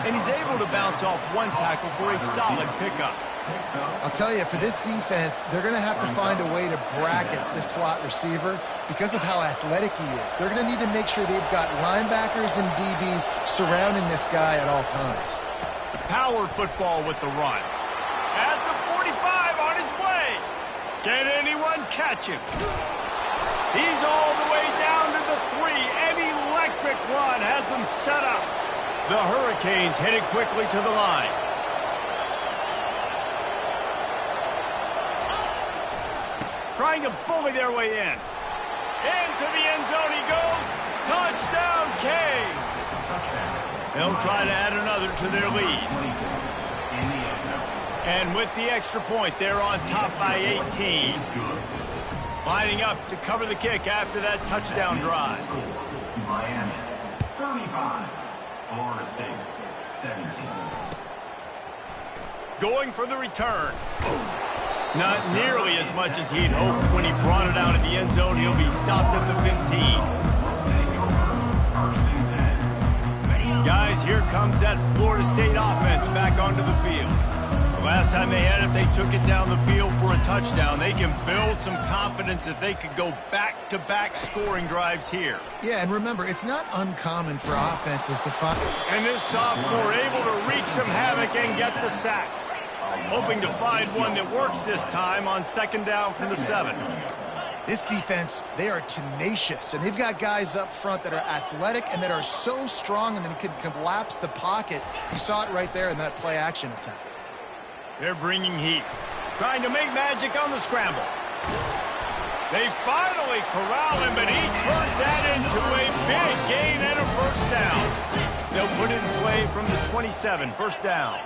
And he's able to bounce off one tackle for a solid pickup. I'll tell you, for this defense, they're going to have to find a way to bracket this slot receiver because of how athletic he is. They're going to need to make sure they've got linebackers and DBs surrounding this guy at all times. Power football with the run. At the 45 on his way. Can anyone catch him? He's all the way down to the 3. An electric run has him set up. The Hurricanes headed quickly to the line. Trying to bully their way in. Into the end zone he goes. Touchdown, Canes. They'll try to add another to their lead. And with the extra point, they're on top by 18. Lining up to cover the kick after that touchdown drive. Miami, 35. Florida State, 17. Going for the return. Not nearly as much as he'd hoped when he brought it out of the end zone. He'll be stopped at the 15. Guys, here comes that Florida State offense back onto the field. The last time they had it, they took it down the field for a touchdown. They can build some confidence that they could go back-to-back scoring drives here. Yeah, and remember, it's not uncommon for offenses to find... And this sophomore able to wreak some havoc and get the sack. Hoping to find one that works this time on 2nd down from the 7. This defense, they are tenacious, and they've got guys up front that are athletic and that are so strong and then can collapse the pocket. You saw it right there in that play-action attempt. They're bringing heat. Trying to make magic on the scramble. They finally corral him, but he turns that into a big gain and a first down. They'll put it in play from the 27, first down.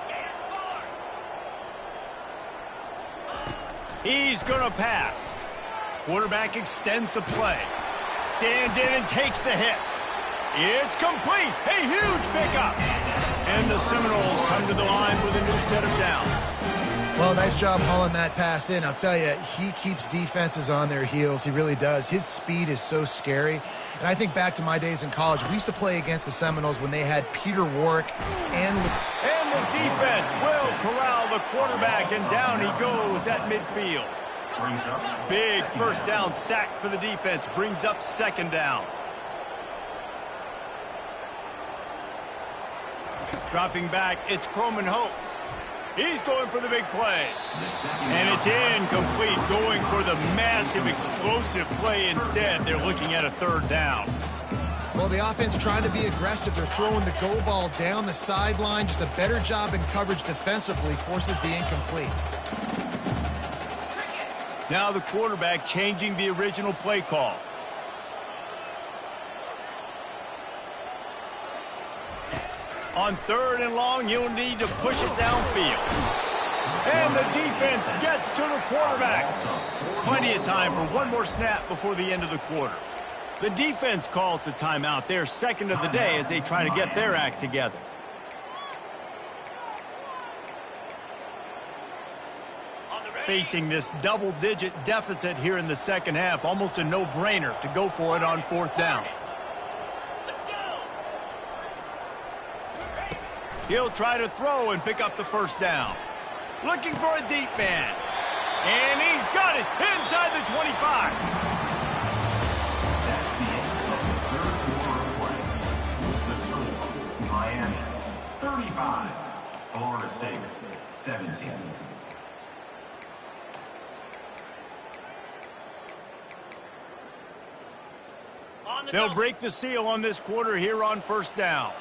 He's going to pass. Quarterback extends the play. Stands in and takes the hit. It's complete. A huge pickup. And the Seminoles come to the line with a new set of downs. Well, nice job hauling that pass in. I'll tell you, he keeps defenses on their heels. He really does. His speed is so scary. And I think back to my days in college. We used to play against the Seminoles when they had Peter Warrick and the defense will corral the quarterback, and down he goes at midfield. Big first down sack for the defense. Brings up second down. Dropping back, it's Croman Hope. He's going for the big play. And it's incomplete, going for the massive, explosive play instead. They're looking at a third down. Well, the offense trying to be aggressive. They're throwing the go ball down the sideline. Just a better job in coverage defensively forces the incomplete. Now the quarterback changing the original play call. On third and long, you'll need to push it downfield. And the defense gets to the quarterback. Plenty of time for one more snap before the end of the quarter. The defense calls the timeout. They're second of the day as they try to get their act together. Facing this double-digit deficit here in the second half, almost a no-brainer to go for it on fourth down. He'll try to throw and pick up the first down. Looking for a deep man. And he's got it inside the 25. That's the end of the third quarter of play. The score, Miami 35, Florida State 17. They'll break the seal on this quarter here on first down.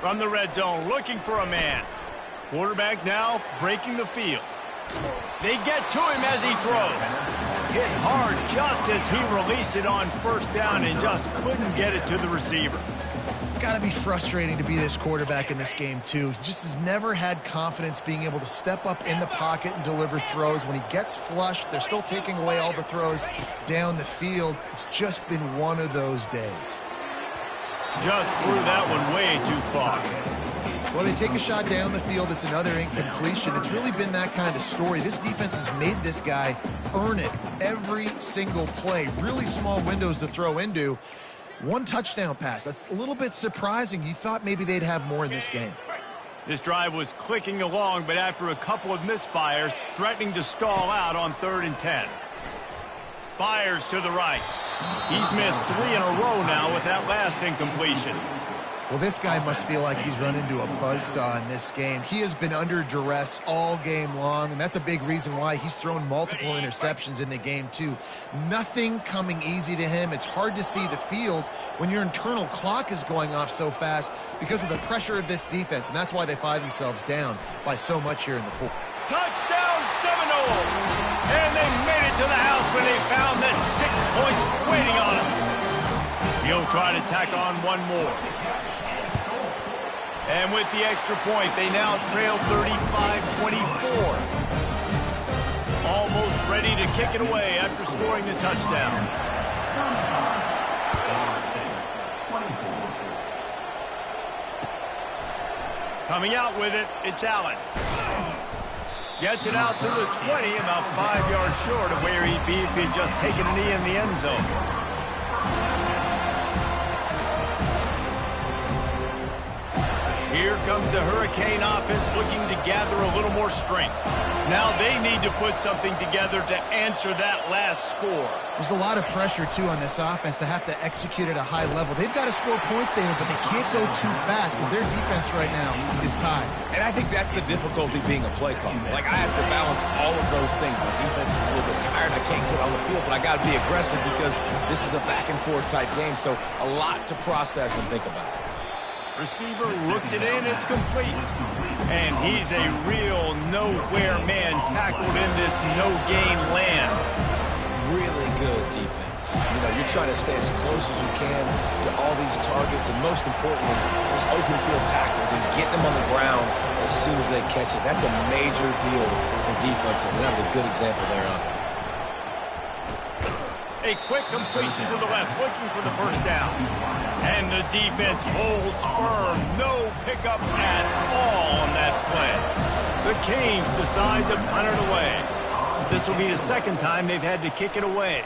From the red zone, looking for a man. Quarterback now breaking the field. They get to him as he throws. Hit hard just as he released it on first down and just couldn't get it to the receiver. It's got to be frustrating to be this quarterback in this game, too. He just has never had confidence being able to step up in the pocket and deliver throws. When he gets flushed, they're still taking away all the throws down the field. It's just been one of those days. Just threw that one way too far. Well, they take a shot down the field. It's another incompletion. It's really been that kind of story. This defense has made this guy earn it every single play. Really small windows to throw into. One touchdown pass. That's a little bit surprising. You thought maybe they'd have more in this game. This drive was clicking along, but after a couple of misfires, threatening to stall out on 3rd and 10. Fires to the right. He's missed 3 in a row now with that last incompletion. Well, this guy must feel like he's run into a buzzsaw in this game. He has been under duress all game long, and that's a big reason why he's thrown multiple interceptions in the game, too. Nothing coming easy to him. It's hard to see the field when your internal clock is going off so fast because of the pressure of this defense, and that's why they find themselves down by so much here in the fourth. Touchdown Seminoles! And they made it to the house when they found that 6 points waiting on them. He'll try to tack on one more. And with the extra point, they now trail 35-24. Almost ready to kick it away after scoring the touchdown. Coming out with it, it's Allen. Gets it out to the 20, about 5 yards short of where he'd be if he'd just taken a knee in the end zone. Here comes the Hurricane offense looking to gather a little more strength. Now they need to put something together to answer that last score. There's a lot of pressure, too, on this offense to have to execute at a high level. They've got to score points, David, but they can't go too fast because their defense right now is tied. And I think that's the difficulty being a play caller. Like, I have to balance all of those things. My defense is a little bit tired. I can't get on the field, but I got to be aggressive because this is a back-and-forth type game, so a lot to process and think about. Receiver looks it in, it's complete. And he's a real nowhere man tackled in this no-gain land. Really good defense. You know, you're trying to stay as close as you can to all these targets, and most importantly, those open field tackles and getting them on the ground as soon as they catch it. That's a major deal for defenses, and that was a good example there of it. A quick completion to the left, looking for the first down. And the defense holds firm. No pickup at all on that play. The Canes decide to punt it away. This will be the second time they've had to kick it away.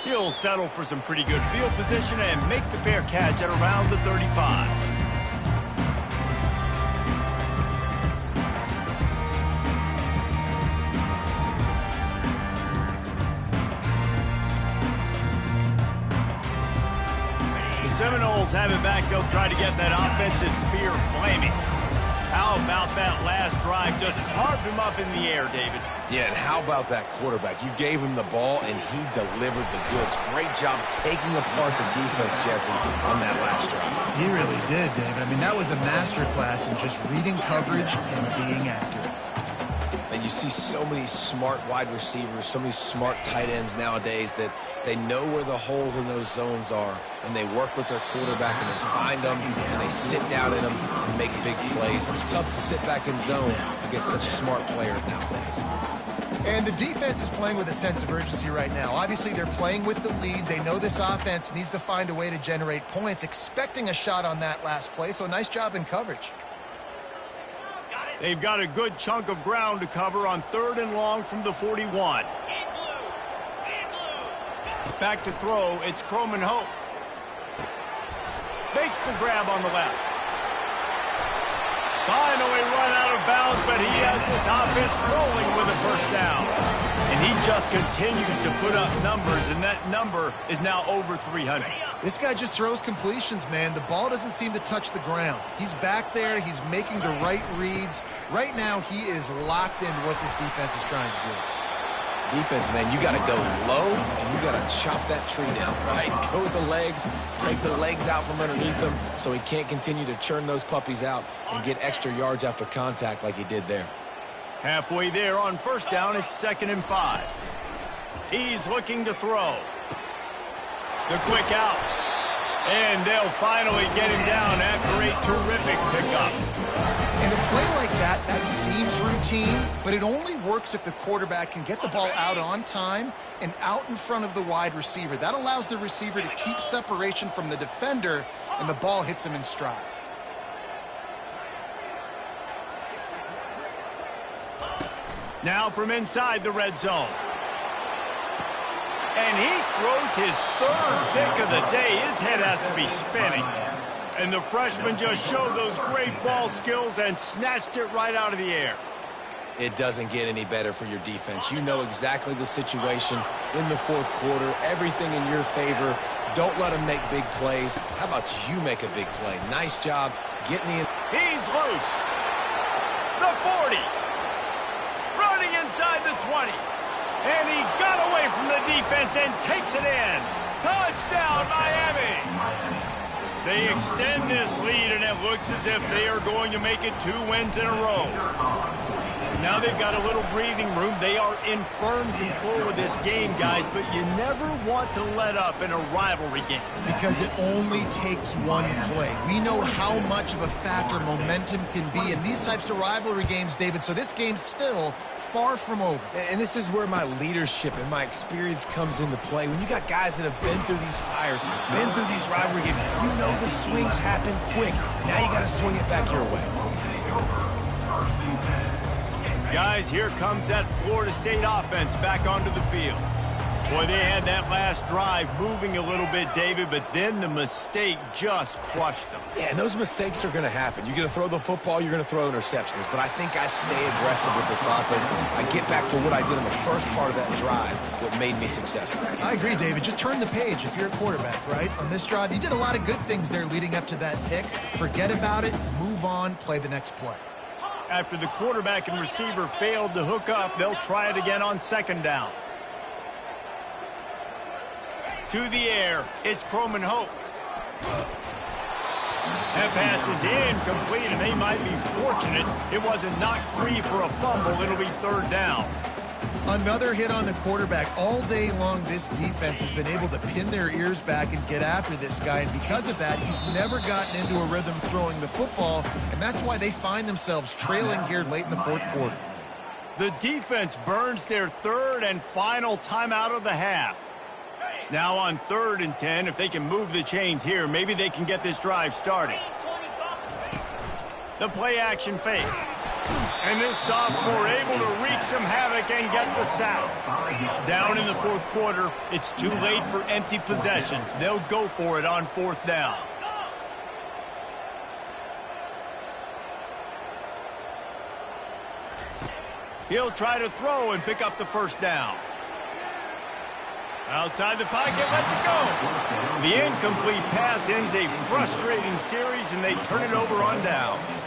He'll settle for some pretty good field position and make the fair catch at around the 35. Seminoles have it back. They'll try to get that offensive spear flaming. How about that last drive? Just carved him up in the air, David. Yeah, and how about that quarterback? You gave him the ball, and he delivered the goods. Great job taking apart the defense, Jesse, on that last drive. He really did, David. I mean, that was a masterclass in just reading coverage and being accurate. And you see so many smart wide receivers, so many smart tight ends nowadays that they know where the holes in those zones are, and they work with their quarterback, and they find them, and they sit down in them and make big plays. It's tough to sit back in zone against such smart players nowadays. And the defense is playing with a sense of urgency right now. Obviously, they're playing with the lead. They know this offense needs to find a way to generate points, expecting a shot on that last play, so nice job in coverage. They've got a good chunk of ground to cover on 3rd and long from the 41. Back to throw, it's Croman Hope. Makes the grab on the left. Finally run out of bounds, but he has this offense rolling with a first down. And he just continues to put up numbers, and that number is now over 300. This guy just throws completions, man. The ball doesn't seem to touch the ground. He's back there. He's making the right reads. Right now, he is locked into what this defense is trying to do. Defense, man, you got to go low, and you got to chop that tree down, right? Go with the legs, take the legs out from underneath him so he can't continue to churn those puppies out and get extra yards after contact like he did there. Halfway there on first down, it's 2nd and 5. He's looking to throw. The quick out. And they'll finally get him down after a terrific pickup. And a play like that, that seems routine, but it only works if the quarterback can get the ball out on time and out in front of the wide receiver. That allows the receiver to keep separation from the defender, and the ball hits him in stride. Now from inside the red zone. And he throws his 3rd pick of the day. His head has to be spinning. And the freshman just showed those great ball skills and snatched it right out of the air. It doesn't get any better for your defense. You know exactly the situation in the 4th quarter. Everything in your favor. Don't let them make big plays. How about you make a big play? Nice job getting the... He's loose. The 40. Running inside the 20. And he got away from the defense and takes it in. Touchdown, Miami. They extend this lead, and it looks as if they are going to make it 2 wins in a row. Now they've got a little breathing room. They are in firm control of this game, guys, but you never want to let up in a rivalry game. Because it only takes one play. We know how much of a factor momentum can be in these types of rivalry games, David, so this game's still far from over. And this is where my leadership and my experience comes into play. When you got guys that have been through these fires, been through these rivalry games, you know the swings happen quick. Now you got to swing it back your way. Guys, here comes that Florida State offense back onto the field. Boy, they had that last drive moving a little bit, David, but then the mistake just crushed them. Yeah, and those mistakes are going to happen. You're going to throw the football, you're going to throw interceptions, but I think I stay aggressive with this offense. I get back to what I did in the first part of that drive, what made me successful. I agree, David. Just turn the page if you're a quarterback, right? On this drive, you did a lot of good things there leading up to that pick. Forget about it, move on, play the next play. After the quarterback and receiver failed to hook up, they'll try it again on 2nd down. To the air, it's Croman Hope. That pass is incomplete, and they might be fortunate it wasn't knocked free for a fumble. It'll be 3rd down. Another hit on the quarterback. All day long, this defense has been able to pin their ears back and get after this guy, and because of that, he's never gotten into a rhythm throwing the football, and that's why they find themselves trailing here late in the 4th quarter. The defense burns their 3rd and final timeout of the half. Now on 3rd and 10, if they can move the chains here, maybe they can get this drive started. The play action fake. And this sophomore able to wreak some havoc and get the sack. Down in the 4th quarter, it's too late for empty possessions. They'll go for it on 4th down. He'll try to throw and pick up the 1st down. Outside the pocket, lets it go. The incomplete pass ends a frustrating series, and they turn it over on downs.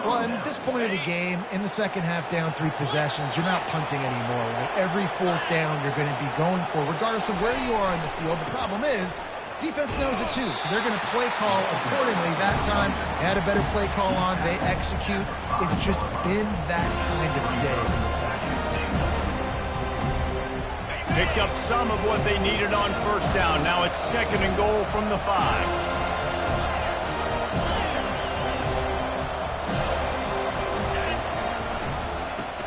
Well, at this point of the game, in the second half, down 3 possessions, you're not punting anymore, right? Every 4th down you're going to be going for, regardless of where you are in the field. The problem is, defense knows it too, so they're going to play call accordingly. That time, they had a better play call on. They execute. It's just been that kind of day in this offense. Picked up some of what they needed on 1st down. Now it's 2nd and goal from the 5.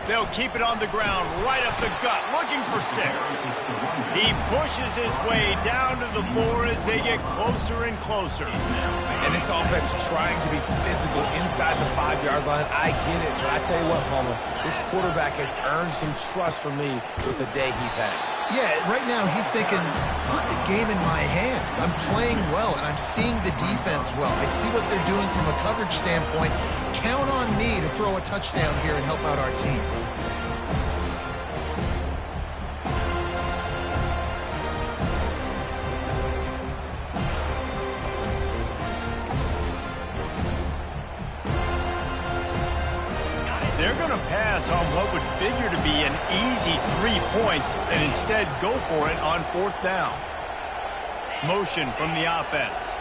They'll keep it on the ground, right up the gut, looking for 6. He pushes his way down to the floor as they get closer and closer. And this offense trying to be physical inside the 5-yard line. I get it, but I tell you what, Palmer, this quarterback has earned some trust from me with the day he's had. Yeah, right now he's thinking, put the game in my hands. I'm playing well, and I'm seeing the defense well. I see what they're doing from a coverage standpoint. Count on me to throw a touchdown here and help out our team. They're going to pass on what would figure to be an easy 3 points and instead go for it on 4th down. Motion from the offense.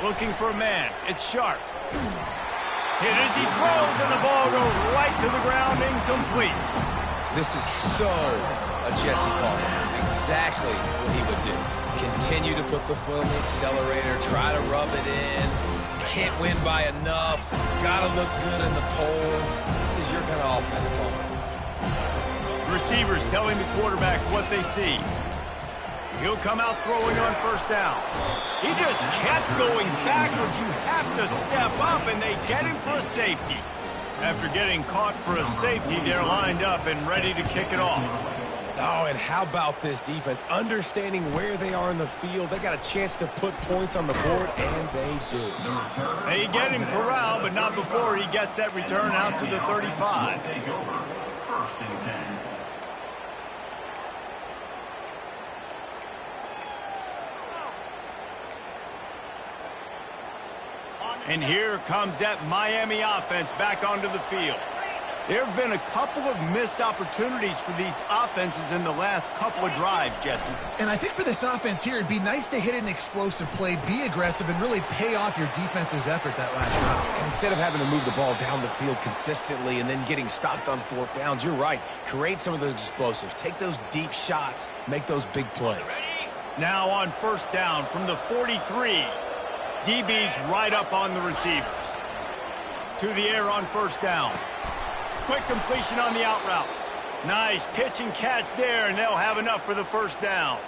Looking for a man. It's Sharp. Hit as he throws, and the ball goes right to the ground, incomplete. This is so a Jesse Palmer. Exactly what he would do. Continue to put the foot on the accelerator, try to rub it in. Can't win by enough. Gotta look good in the polls. This is your kind of offense, Palmer. Receivers telling the quarterback what they see. He'll come out throwing on 1st down. He just kept going backwards. You have to step up, and they get him for a safety. After getting caught for a safety, they're lined up and ready to kick it off. Oh, and how about this defense? Understanding where they are in the field. They got a chance to put points on the board, and they do. They get him corralled, but not before he gets that return out to the 35. Take over. 1st and 10. And here comes that Miami offense back onto the field. There have been a couple of missed opportunities for these offenses in the last couple of drives, Jesse. And I think for this offense here, it'd be nice to hit an explosive play, be aggressive, and really pay off your defense's effort that last round. And instead of having to move the ball down the field consistently and then getting stopped on 4th downs, you're right. Create some of those explosives. Take those deep shots. Make those big plays. Now on 1st down from the 43. DB's right up on the receivers. To the air on 1st down. Quick completion on the out route. Nice pitch and catch there, and they'll have enough for the 1st down.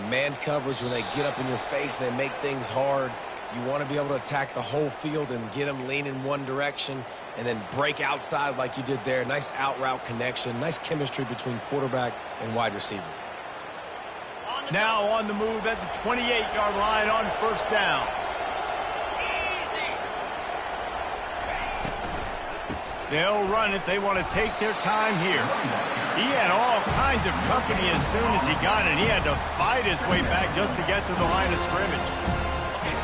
Man coverage, when they get up in your face, they make things hard. You want to be able to attack the whole field and get them lean in one direction and then break outside like you did there. Nice out route connection. Nice chemistry between quarterback and wide receiver. Now on the move at the 28-yard line on 1st down. They'll run it. They want to take their time here. He had all kinds of company as soon as he got it. He had to fight his way back just to get to the line of scrimmage.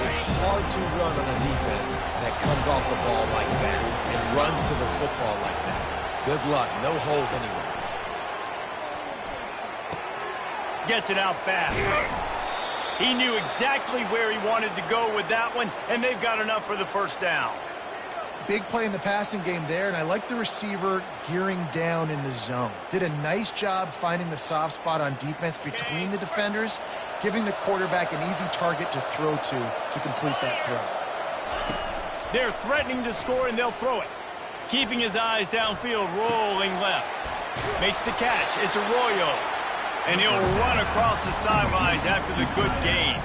It's hard to run on a defense that comes off the ball like that and runs to the football like that. Good luck. No holes anywhere. Gets it out fast. He knew exactly where he wanted to go with that one, and they've got enough for the 1st down. Big play in the passing game there, and I like the receiver gearing down in the zone. Did a nice job finding the soft spot on defense between the defenders, giving the quarterback an easy target to throw to complete that throw. They're threatening to score, and they'll throw it. Keeping his eyes downfield, rolling left. Makes the catch. It's Arroyo. And he'll run across the sidelines after the good gain.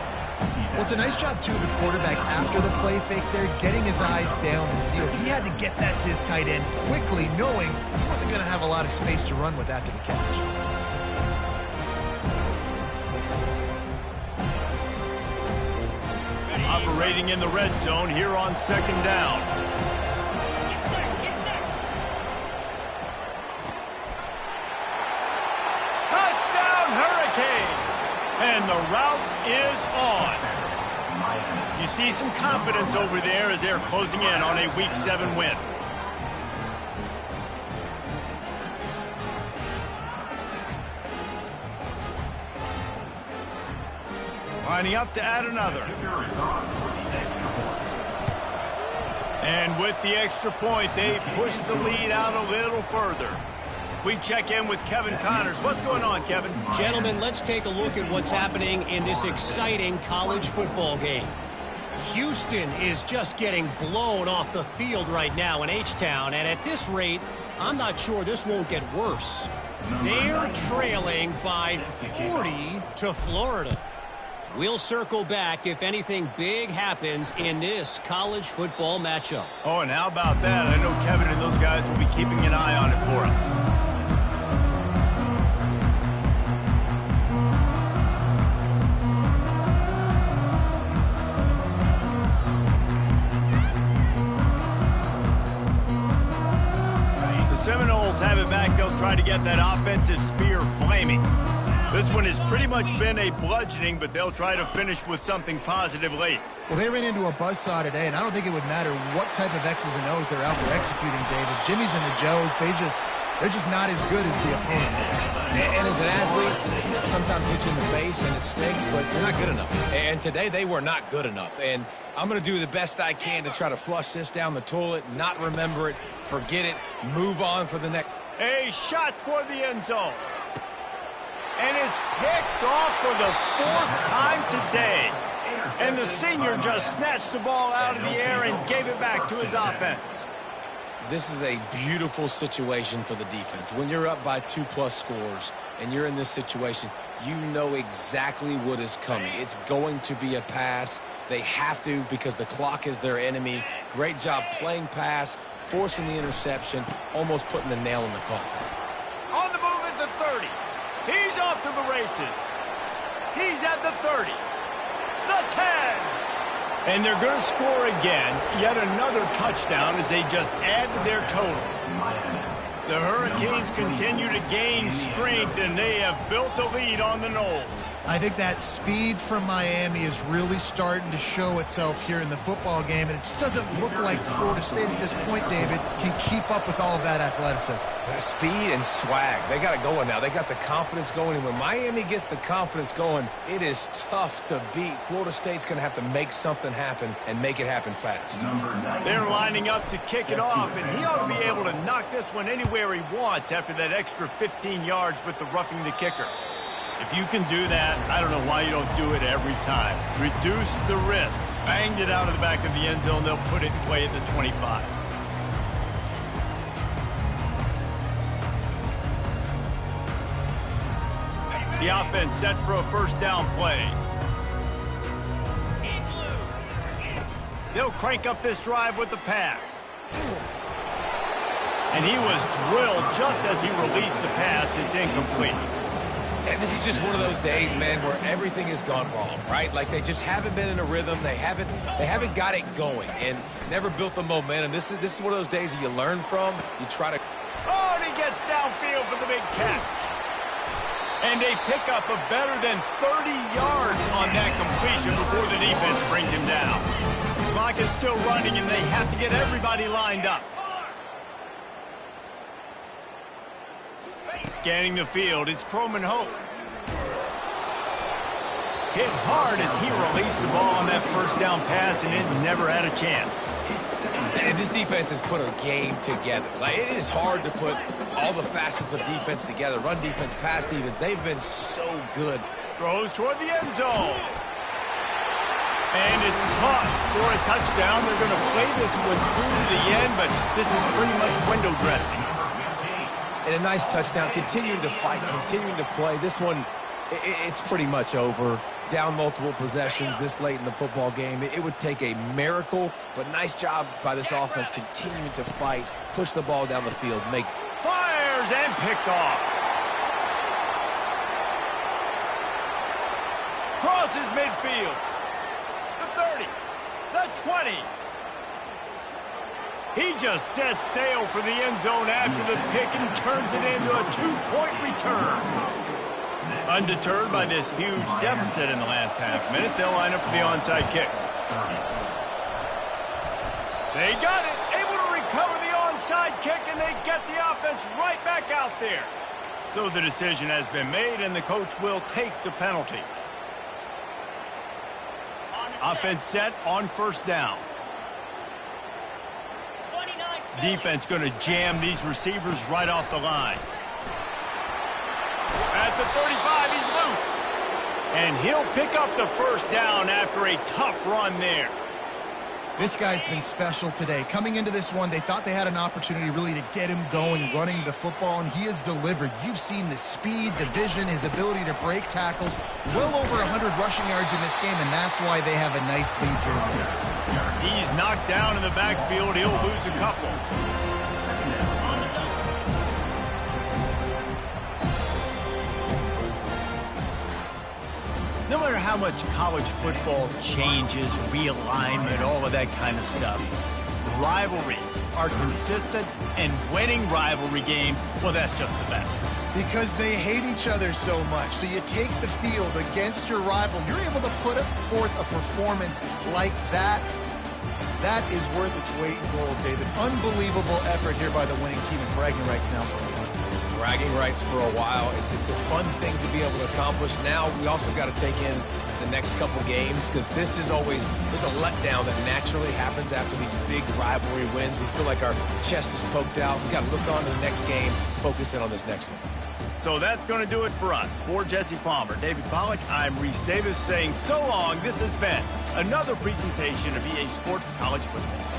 Well, it's a nice job, too, of the quarterback after the play fake there, getting his eyes down the field. He had to get that to his tight end quickly, knowing he wasn't going to have a lot of space to run with after the catch. Operating in the red zone here on second down. Touchdown, Hurricanes! And the route is on. You see some confidence over there as they're closing in on a Week 7 win. Lining up to add another. And with the extra point, they push the lead out a little further. We check in with Kevin Connors. What's going on, Kevin? Gentlemen, let's take a look at what's happening in this exciting college football game. Houston is just getting blown off the field right now in H-Town, and at this rate, I'm not sure this won't get worse. They're trailing by 40 to Florida. We'll circle back if anything big happens in this college football matchup. Oh, and how about that? I know Kevin and those guys will be keeping an eye on it for us. Seminoles have it back. They'll try to get that offensive spear flaming. This one has pretty much been a bludgeoning, but they'll try to finish with something positive late. Well, they ran into a buzzsaw today, and I don't think it would matter what type of X's and O's they're out there executing, David. Jimmy's and the Joes, they're just not as good as the opponent. And as an athlete, it sometimes hits you in the face and it stinks, but you're not good enough. And today they were not good enough. And I'm going to do the best I can to try to flush this down the toilet, not remember it, forget it, move on for the next. A shot toward the end zone. And it's picked off for the 4th time today. And the senior just snatched the ball out of the air and gave it back to his offense. This is a beautiful situation for the defense. When you're up by 2+ scores and you're in this situation, you know exactly what is coming. It's going to be a pass. They have to because the clock is their enemy. Great job playing pass, forcing the interception, almost putting the nail in the coffin. On the move at the 30. He's off to the races. He's at the 30. The 10. And they're going to score again. Yet another touchdown as they just add to their total. The Hurricanes continue to gain strength, and they have built a lead on the Noles. I think that speed from Miami is really starting to show itself here in the football game, and it doesn't look like Florida State at this point, David, can keep up with all of that athleticism. The speed and swag, they got it going now. They got the confidence going, and when Miami gets the confidence going, it is tough to beat. Florida State's going to have to make something happen and make it happen fast. They're lining up to kick it off, and he ought to be able to knock this one anywhere he wants after that extra 15 yards with the roughing the kicker. If you can do that, I don't know why you don't do it every time. Reduce the risk. Banged it out of the back of the end zone. They'll put it in play at the 25. The offense set for a first down play. They'll crank up this drive with the pass. And he was drilled just as he released the pass. It's incomplete. And this is just one of those days, man, where everything has gone wrong, right? Like they just haven't been in a rhythm. They haven't got it going and never built the momentum. This is one of those days that you learn from. You try to. Oh, and he gets downfield for the big catch. And they pick up a better than 30 yards on that completion before the defense brings him down. The clock is still running, and they have to get everybody lined up. Scanning the field, it's Croman Hope. Hit hard as he released the ball on that first down pass, and it never had a chance. And this defense has put a game together. Like, it is hard to put all the facets of defense together. Run defense, pass defense. They've been so good. Throws toward the end zone. And it's caught for a touchdown. They're going to play this one through to the end, but this is pretty much window dressing. And a nice touchdown, continuing to fight, continuing to play. This one, it's pretty much over. Down multiple possessions this late in the football game. It would take a miracle, but nice job by this offense continuing to fight, push the ball down the field, make... Fires and picked off. Crosses midfield. The 30. The 20. He just sets sail for the end zone after the pick and turns it into a 2-point return. Undeterred by this huge deficit in the last half minute, they'll line up for the onside kick. They got it. Able to recover the onside kick, and they get the offense right back out there. So the decision has been made, and the coach will take the penalties. Offense set on first down. Defense going to jam these receivers right off the line. At the 35, he's loose. And he'll pick up the first down after a tough run there. This guy's been special today. Coming into this one, they thought they had an opportunity really to get him going, running the football, and he has delivered. You've seen the speed, the vision, his ability to break tackles. Well over 100 rushing yards in this game, and that's why they have a nice lead here. He's knocked down in the backfield. He'll lose a couple. No matter how much college football changes, realignment, all of that kind of stuff, rivalries are consistent, and winning rivalry games, well, that's just the best. Because they hate each other so much. So you take the field against your rival, you're able to put forth a performance like that. That is worth its weight in gold, David. Unbelievable effort here by the winning team, and bragging rights now for a while. Bragging rights for a while. It's a fun thing to be able to accomplish. Now we also got to take in the next couple games, because this is always, there's a letdown that naturally happens after these big rivalry wins. We feel like our chest is poked out. We got to look on to the next game, focus in on this next one. So that's going to do it for us. For Jesse Palmer, David Pollack, I'm Reese Davis saying so long. This has been another presentation of EA Sports College Football.